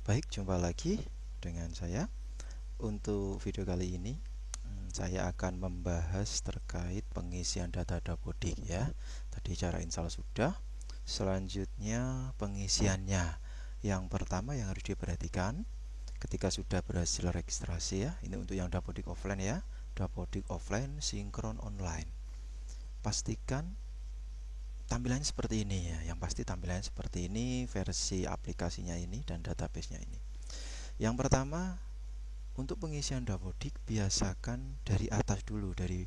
Baik, jumpa lagi dengan saya. Untuk video kali ini saya akan membahas terkait pengisian data Dapodik ya. Tadi cara install sudah. Selanjutnya pengisiannya. Yang pertama yang harus diperhatikan ketika sudah berhasil registrasi ya. Ini untuk yang Dapodik offline ya. Dapodik offline sinkron online. Pastikan tampilannya seperti ini ya. Yang pasti tampilannya seperti ini, versi aplikasinya ini dan database-nya ini. Yang pertama, untuk pengisian Dapodik biasakan dari atas dulu, dari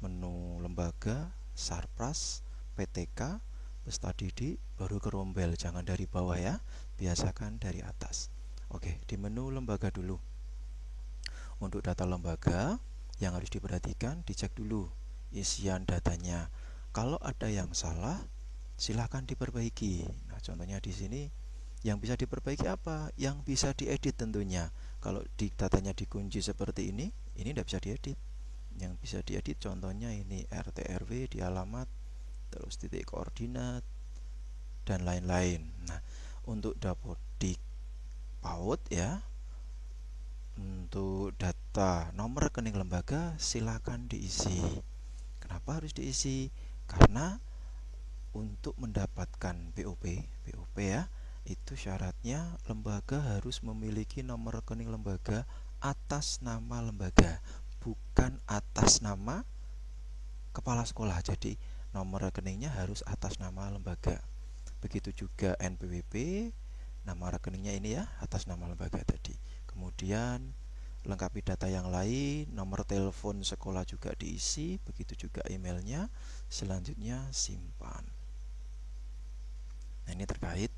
menu lembaga, Sarpras, PTK, Peserta Didik, baru ke Rombel, jangan dari bawah ya, biasakan dari atas. Oke, di menu lembaga dulu. Untuk data lembaga yang harus diperhatikan, dicek dulu isian datanya. Kalau ada yang salah, silahkan diperbaiki. Nah, contohnya di sini yang bisa diperbaiki apa? Yang bisa diedit tentunya. Kalau datanya dikunci seperti ini tidak bisa diedit. Yang bisa diedit contohnya ini RT RW di alamat, terus titik koordinat dan lain-lain. Nah, untuk Dapodik PAUD ya, untuk data nomor rekening lembaga silakan diisi. Kenapa harus diisi? Karena untuk mendapatkan POP ya, itu syaratnya lembaga harus memiliki nomor rekening lembaga atas nama lembaga, bukan atas nama kepala sekolah. Jadi nomor rekeningnya harus atas nama lembaga. Begitu juga NPWP, nama rekeningnya ini ya, atas nama lembaga tadi. Kemudian lengkapi data yang lain, nomor telepon sekolah juga diisi, begitu juga emailnya. Selanjutnya simpan. Nah, ini terkait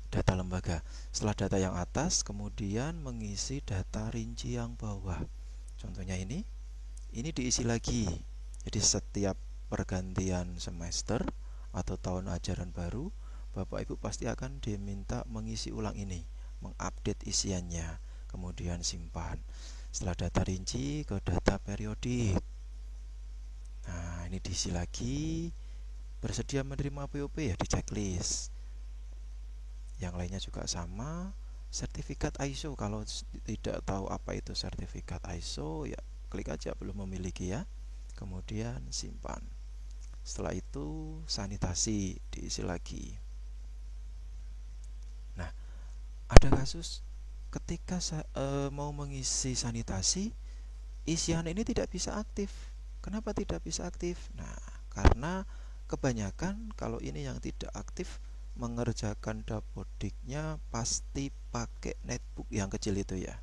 data lembaga. Setelah data yang atas, kemudian mengisi data rinci yang bawah. Contohnya ini diisi lagi. Jadi setiap pergantian semester atau tahun ajaran baru, Bapak Ibu pasti akan diminta mengisi ulang ini, mengupdate isiannya, kemudian simpan. Setelah data rinci ke data periodik. Nah, ini diisi lagi. Bersedia menerima POP ya, di checklist. Yang lainnya juga sama. Sertifikat ISO, kalau tidak tahu apa itu sertifikat ISO ya klik aja belum memiliki ya. Kemudian simpan. Setelah itu sanitasi diisi lagi. Nah, ada kasus ketika mau mengisi sanitasi, isian ini tidak bisa aktif. Kenapa tidak bisa aktif? Nah, karena kebanyakan kalau ini yang tidak aktif mengerjakan Dapodiknya pasti pakai netbook yang kecil itu ya.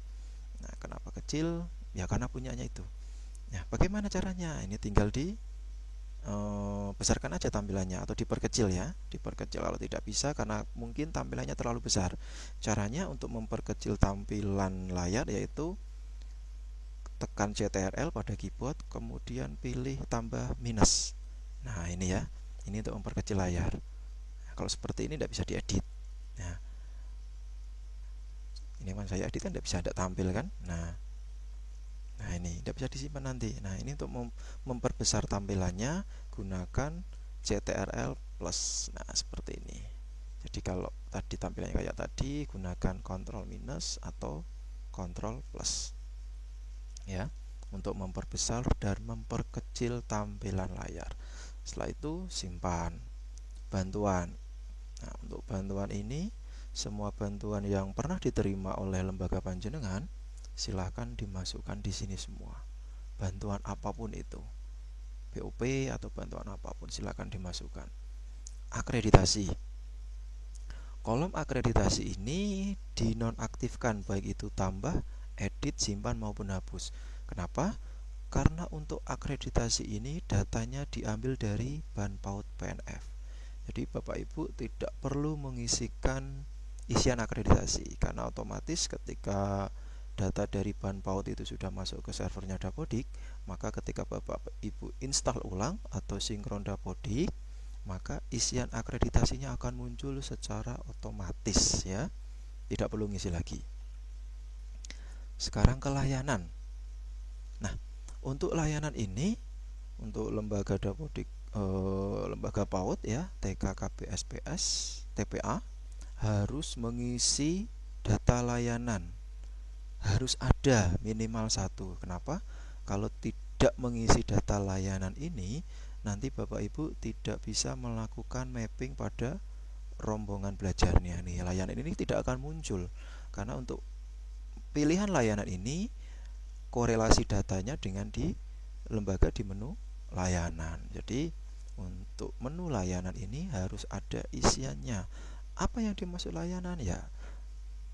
Nah, kenapa kecil? Ya karena punyanya itu. Nah, bagaimana caranya? Ini tinggal besarkan aja tampilannya atau diperkecil ya. Diperkecil kalau tidak bisa karena mungkin tampilannya terlalu besar. Caranya untuk memperkecil tampilan layar yaitu tekan CTRL pada keyboard, kemudian pilih tambah minus. Nah, ini ya. Ini untuk memperkecil layar. Nah, kalau seperti ini tidak bisa diedit. Nah, ini kan saya edit kan tidak bisa, tidak tampil kan. Nah ini tidak bisa disimpan nanti. Nah, ini untuk memperbesar tampilannya gunakan CTRL plus. Nah, seperti ini. Jadi kalau tadi tampilannya kayak tadi, gunakan Ctrl minus atau Ctrl plus ya, untuk memperbesar dan memperkecil tampilan layar. Setelah itu simpan. Bantuan. Nah, untuk bantuan ini, semua bantuan yang pernah diterima oleh lembaga panjenengan silahkan dimasukkan di sini semua. Bantuan apapun itu, POP atau bantuan apapun silahkan dimasukkan. Akreditasi. Kolom akreditasi ini dinonaktifkan, baik itu tambah, edit, simpan maupun hapus. Kenapa? Karena untuk akreditasi ini datanya diambil dari Ban PAUD PNF. Jadi Bapak Ibu tidak perlu mengisikan isian akreditasi karena otomatis ketika data dari Ban PAUD itu sudah masuk ke servernya Dapodik, maka ketika Bapak Ibu install ulang atau sinkron Dapodik, maka isian akreditasinya akan muncul secara otomatis ya. Tidak perlu ngisi lagi. Sekarang ke layanan. Nah, untuk layanan ini, untuk lembaga Dapodik, lembaga PAUD ya, TK, KB, SPS, TPA harus mengisi data layanan harus ada minimal satu. Kenapa? Kalau tidak mengisi data layanan ini, nanti Bapak Ibu tidak bisa melakukan mapping pada rombongan belajarnya nih. Layanan ini tidak akan muncul karena untuk pilihan layanan ini korelasi datanya dengan di lembaga di menu layanan. Jadi untuk menu layanan ini harus ada isiannya. Apa yang dimaksud layanan? Ya,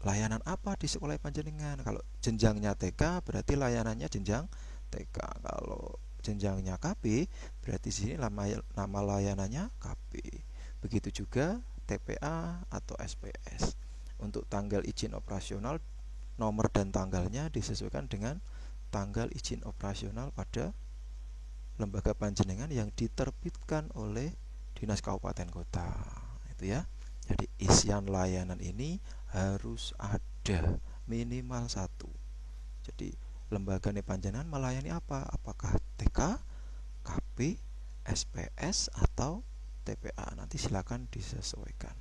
layanan apa di sekolah panjenengan. Kalau jenjangnya TK berarti layanannya jenjang TK. Kalau jenjangnya KP berarti sini nama layanannya KP. Begitu juga TPA atau SPS. Untuk tanggal izin operasional, nomor dan tanggalnya disesuaikan dengan tanggal izin operasional pada lembaga panjenengan yang diterbitkan oleh Dinas Kabupaten Kota. Itu ya. Jadi isian layanan ini harus ada minimal satu. Jadi lembaga panjenengan melayani apa? Apakah TK, KP, SPS atau TPA? Nanti silakan disesuaikan.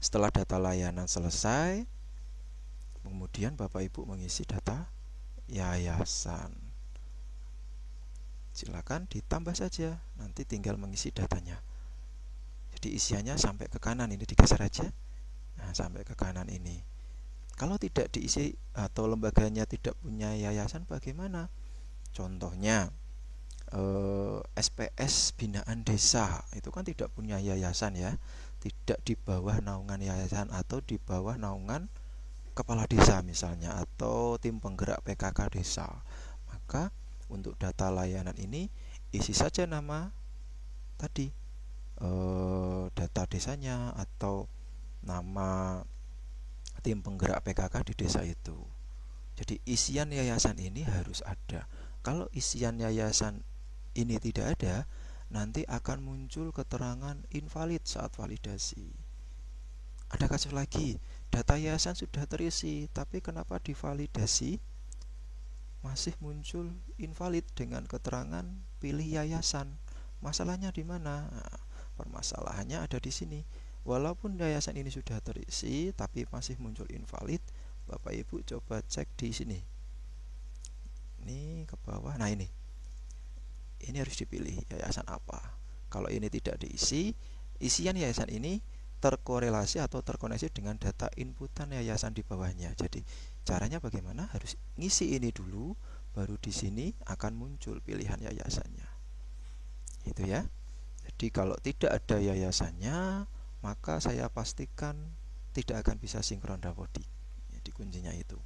Setelah data layanan selesai, kemudian Bapak Ibu mengisi data yayasan. Silakan ditambah saja, nanti tinggal mengisi datanya. Jadi isiannya sampai ke kanan, ini digeser aja. Nah, sampai ke kanan ini. Kalau tidak diisi atau lembaganya tidak punya yayasan, bagaimana? Contohnya SPS binaan desa itu kan tidak punya yayasan ya, tidak di bawah naungan yayasan atau di bawah naungan kepala desa misalnya atau tim penggerak PKK desa. Maka untuk data layanan ini isi saja nama tadi, data desanya atau nama tim penggerak PKK di desa itu. Jadi isian yayasan ini harus ada. Kalau isian yayasan ini tidak ada, nanti akan muncul keterangan invalid saat validasi. Ada kasus lagi, data yayasan sudah terisi, tapi kenapa divalidasi masih muncul invalid dengan keterangan pilih yayasan? Masalahnya di mana? Nah, permasalahannya ada di sini. Walaupun yayasan ini sudah terisi tapi masih muncul invalid, Bapak Ibu coba cek di sini. Ini ke bawah. Nah, ini harus dipilih yayasan apa. Kalau ini tidak diisi, isian yayasan ini terkorelasi atau terkoneksi dengan data inputan yayasan di bawahnya. Jadi caranya bagaimana? Harus ngisi ini dulu, baru di sini akan muncul pilihan yayasannya. Itu ya. Jadi kalau tidak ada yayasannya, maka saya pastikan tidak akan bisa sinkron dapodik. Jadi kuncinya itu.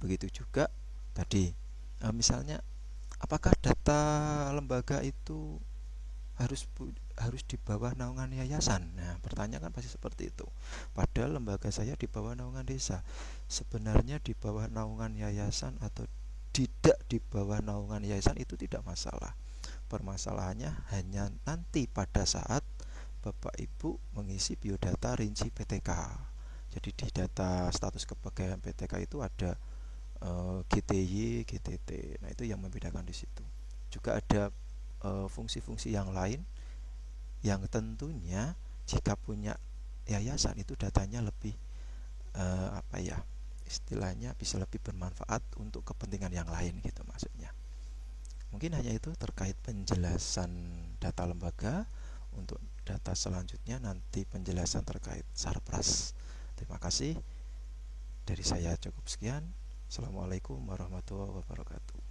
Begitu juga tadi, misalnya apakah data lembaga itu harus di bawah naungan yayasan? Nah, pertanyaan kan pasti seperti itu. Padahal lembaga saya di bawah naungan desa. Sebenarnya di bawah naungan yayasan atau tidak di bawah naungan yayasan itu tidak masalah. Permasalahannya hanya nanti pada saat Bapak Ibu mengisi biodata rinci PTK. Jadi di data status kepegawaian PTK itu ada GTY, GTT. Nah, itu yang membedakan di situ. Juga ada fungsi-fungsi yang lain yang tentunya jika punya yayasan itu datanya lebih istilahnya bisa lebih bermanfaat untuk kepentingan yang lain gitu maksudnya. Mungkin hanya itu terkait penjelasan data lembaga. Untuk data selanjutnya nanti penjelasan terkait Sarpras. Terima kasih. Dari saya cukup sekian. Assalamualaikum warahmatullahi wabarakatuh.